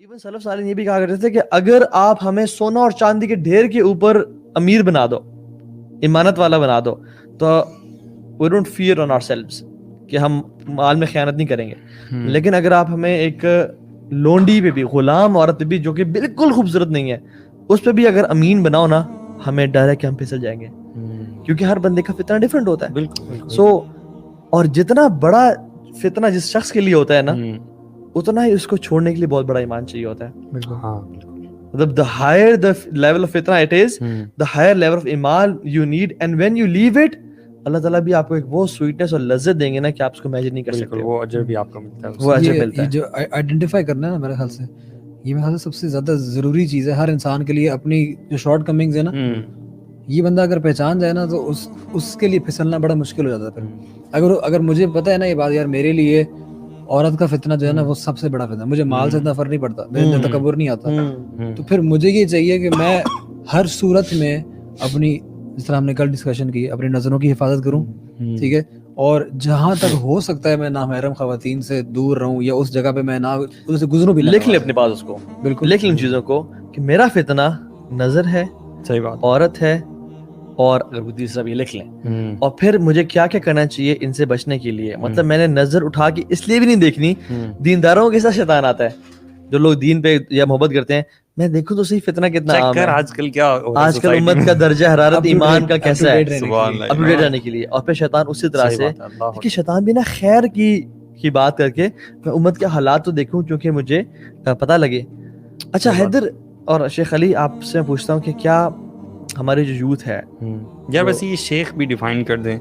Even سلف صالحین یہ بھی کہا کرتے تھے کہ اگر آپ ہمیں سونا اور چاندی کے ڈھیر کے اوپر امیر بنا دو, امانت والا بنا دو, تو we don't fear on ourselves کہ ہم مال میں خیانت نہیں کریں گے. لیکن اگر آپ ہمیں ایک لونڈی پہ بھی, غلام عورت پہ بھی جو کہ بالکل خوبصورت نہیں ہے, اس پہ بھی اگر امین بناؤ نا, ہمیں ڈر ہے کہ ہم پھسل جائیں گے, کیونکہ ہر بندے کا فتنہ ڈیفرنٹ ہوتا ہے. سو اور جتنا بڑا فتنہ جس شخص کے لیے ہوتا ہے نا, اتنا ہی اس کو چھوڑنے کے لیے بہت بڑا ایمان چاہیے ہوتا ہے. مطلب the higher the level of fitna it is, the higher level of ایمان you need, and when you leave it, اللہ تعالیٰ بھی آپ کو ایک وہ سویٹنس اور لذت دیں گے نا کہ آپ اس کو امیجن نہیں کر سکتے. وہ اجر بھی آپ کو ملتا ہے, وہ اجر ملتا ہے. جو آئیڈینٹیفائی کرنا ہے نا, میرے خیال سے یہ میرے خیال سے سب سے زیادہ ضروری چیز ہے ہر انسان کے لیے. اپنی جو شارٹ کمنگز ہے نا, یہ بندہ اگر پہچان جائے نا تو اس کے لیے پھسلنا بڑا مشکل ہو جاتا ہے. پھر اگر مجھے پتہ ہے نا یہ بات, یار میرے لیے عورت کا فتنہ جو ہے نا وہ سب سے بڑا فتنہ, مجھے مال سے اتنا فرق نہیں پڑتا, میرے اندر تکبر نہیں آتا, تو پھر مجھے یہ چاہیے کہ میں ہر صورت میں اپنی, جس طرح ہم نے کل ڈسکشن کی, اپنی نظروں کی حفاظت کروں, ٹھیک ہے, اور جہاں تک ہو سکتا ہے میں نامحرم خواتین سے دور رہوں, یا اس جگہ پہ میں نہ ان سے گزروں بھی. لکھ لے اپنے پاس اس کو, بالکل لکھ لیں چیزوں کو کہ میرا فتنہ نظر ہے, صحیح بات, عورت ہے, اور اگر تیسرا بھی لکھ لیں, اور پھر مجھے کیا کیا کرنا چاہیے ان سے بچنے کے لیے. مطلب میں نے نظر اٹھا کے اس لیے بھی نہیں دیکھنی, دینداروں کے ساتھ شیطان آتا ہے, جو لوگ دین پہ یا محبت کرتے ہیں, میں دیکھوں تو صحیح فتنہ کتنا عام ہے آج کل کیا, آج کل امت کا درجہ حرارت ایمان کا کیسا ہے, اپ ٹو ڈیٹ رہنے کے لیے. اور پھر شیطان اسی طرح سے, کہ شیطان بھی نا خیر کی بات کر کے میں امت کے حالات تو دیکھوں کیونکہ مجھے پتہ لگے. اچھا حیدر اور شیخ علی, آپ سے پوچھتا ہوں کہ کیا ہمارے جو یوتھ ہے یار, ویسے یہ شیخ بھی ڈیفائن کر دیں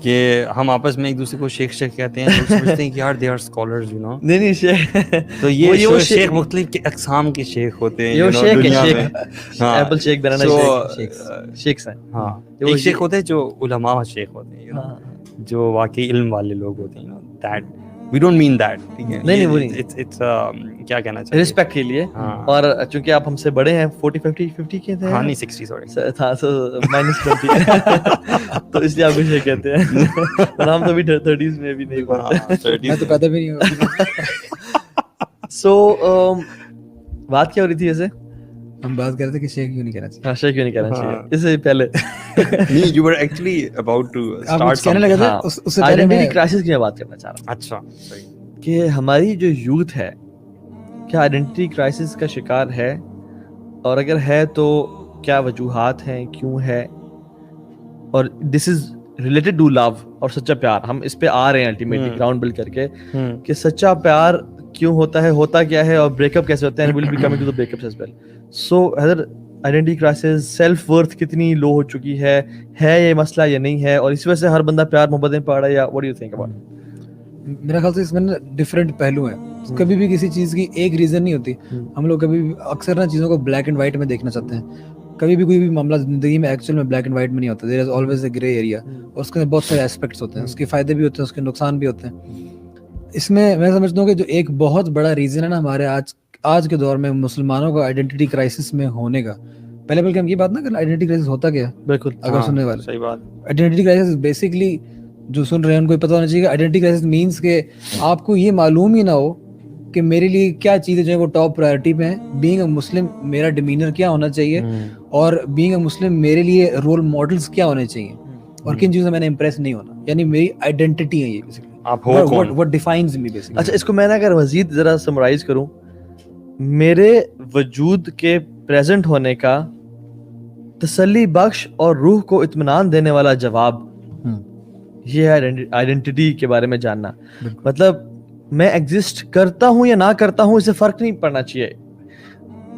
کہ ہم آپس میں ایک دوسرے کو شیخ کہتے ہیں, لوگ سمجھتے ہیں کہ یار they are scholars, you know. نہیں شیخ, تو یہ شیخ مختلف اقسام کے شیخ ہوتے ہیں, ایپل شیخ, بنانا شیخ ہیں. ہاں, ایک شیخ ہوتے ہیں جو علماء شیخ ہوتے ہیں, جو واقعی علم والے لوگ ہوتے ہیں, that we don't mean that. نہیں وہ نہیں, it's کیا کہنا چاہیے, رسپیکٹ کے لیے. اور چونکہ آپ ہم سے بڑے ہیں, 40-50 کے تھے, ہاں نہیں 60 سوری تھا, -20 تو اس لیے آپ کو شیخ کہتے ہیں. اور ہم تو ابھی 30s میں بھی نہیں پڑھتے, میں تو پیدا بھی نہیں ہوں. سو بات کیا ہو رہی تھی ایسے, ہم بات کر رہے تھے کہ شیخ کیوں نہیں کہنا چاہیے. ہاں, شیخ کیوں نہیں کہنا چاہیے, اس سے پہلے نہیں, you were actually about to start کہنے لگے تھے, اس سے پہلے آئیڈینٹی کرائسس کی میں بات کرنا چاہ رہا ہوں. اچھا صحیح, کہ ہماری جو یوتھ ہے کیا آئیڈینٹی کرائسس کا شکار ہے, اور اگر ہے تو کیا وجوہات ہیں, کیوں ہے, اور دس از ریلیٹڈ ٹو لو اور سچا پیار. ہم اس پہ آ رہے ہیں الٹیمیٹلی گراؤنڈ بلڈ کر کے کہ سچا پیار کیوں ہوتا ہے, ہوتا کیا ہے, اور بریک اپ کیسے ہوتا ہے, will be coming to the break ups as well. So Haider, identity crisis, self worth کتنی لو ہو چکی ہے یہ مسئلہ یا نہیں ہے, اور اس وجہ سے ہر بندہ پیار محبت میں پڑ رہا ہے, یا what do you think about? میرا خیال سے اس میں نا ڈفرینٹ پہلو ہیں. کبھی بھی کسی چیز کی ایک ریزن نہیں ہوتی. ہم لوگ کبھی بھی اکثر نا چیزوں کو بلیک اینڈ وائٹ میں دیکھنا چاہتے ہیں. کبھی بھی کوئی بھی معاملہ زندگی میں ایکچوئل میں بلیک اینڈ وائٹ میں نہیں ہوتا. دیر is always a grey area, اور اس کے بہت سارے ایسپیکٹس ہوتے ہیں. اس کے فائدے بھی ہوتے ہیں, اس کے نقصان بھی ہوتے ہیں. اس میں سمجھتا ہوں کہ جو ایک بہت بڑا ریزن ہے نا ہمارے آج کے دور میں مسلمانوں کا آئیڈینٹی کرائسس میں ہونے کا, پہلے بلکہ ہم یہ بات نہ کریں آئیڈینٹی کرائسس ہوتا کیا ہے. بالکل, اگر سننے والے, صحیح بات, آئیڈینٹی کرائسس بیسکلی جو سن رہے ہیں ان کو پتہ ہونا چاہیے کہ آئیڈینٹی کرائسس مینس کہ آپ کو یہ معلوم ہی نہ ہو کہ میرے لیے کیا چیزیں جو ہے وہ ٹاپ پرائرٹی پہ ہیں. بینگ اے مسلم میرا ڈیمینر کیا ہونا چاہیے, اور بینگ اے مسلم میرے لیے رول ماڈلس کیا ہونے چاہیے, اور کن چیزوں میں نے امپریس نہیں ہونا. یعنی میری آئیڈینٹی ہے یہ بیسکلی, آپ ہو کون, what defines me basically. اچھا, اس کو میں اگر مزید ذرا سمرائز کروں, میرے وجود کے پریزنٹ ہونے کا تسلی بخش اور روح کو اطمینان دینے والا جواب, یہ ہے آئیڈینٹی کے بارے میں جاننا. مطلب میں ایگزسٹ کرتا ہوں یا نہ کرتا ہوں, اس سے فرق نہیں پڑنا چاہیے.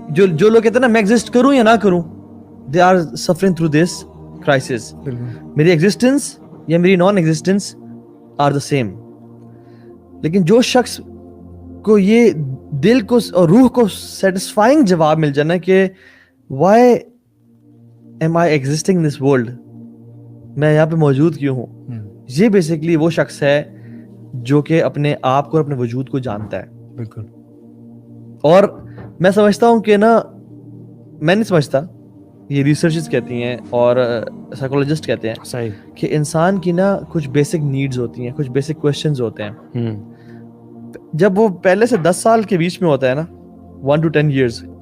جو لوگ کہتے ہیں نا میں ایگزسٹ کروں یا نہ کروں, they are suffering through this crisis. میری ایگزسٹنس یا میری non existence are the same. لیکن جو شخص کو یہ دل کو اور روح کو سیٹسفائنگ جواب مل جانا کہ why am I existing in this world, میں یہاں پہ موجود کیوں ہوں, یہ بیسکلی وہ شخص ہے جو کہ اپنے آپ کو اور اپنے وجود کو جانتا ہے. بالکل. اور میں سمجھتا ہوں کہ نا, میں نہیں سمجھتا, یہ ریسرچز کہتی ہیں اور سائیکولوجسٹ کہتے ہیں صحیح کہ انسان کی نا کچھ بیسک نیڈز ہوتی ہیں, کچھ بیسک کویشچنز ہوتے ہیں. جب وہ پہلے سے 10 سال کے بیچ میں ہوتا ہے نا, 1 to 10 years,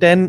10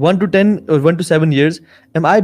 1 to 10 or 1 to 7 years, am I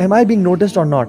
am I being noticed or not?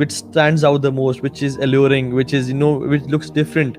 which stands out the most, which is alluring, which is which looks different.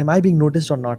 am I being noticed or not.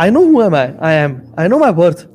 I know who am I know my worth.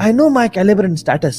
I know my caliber and status.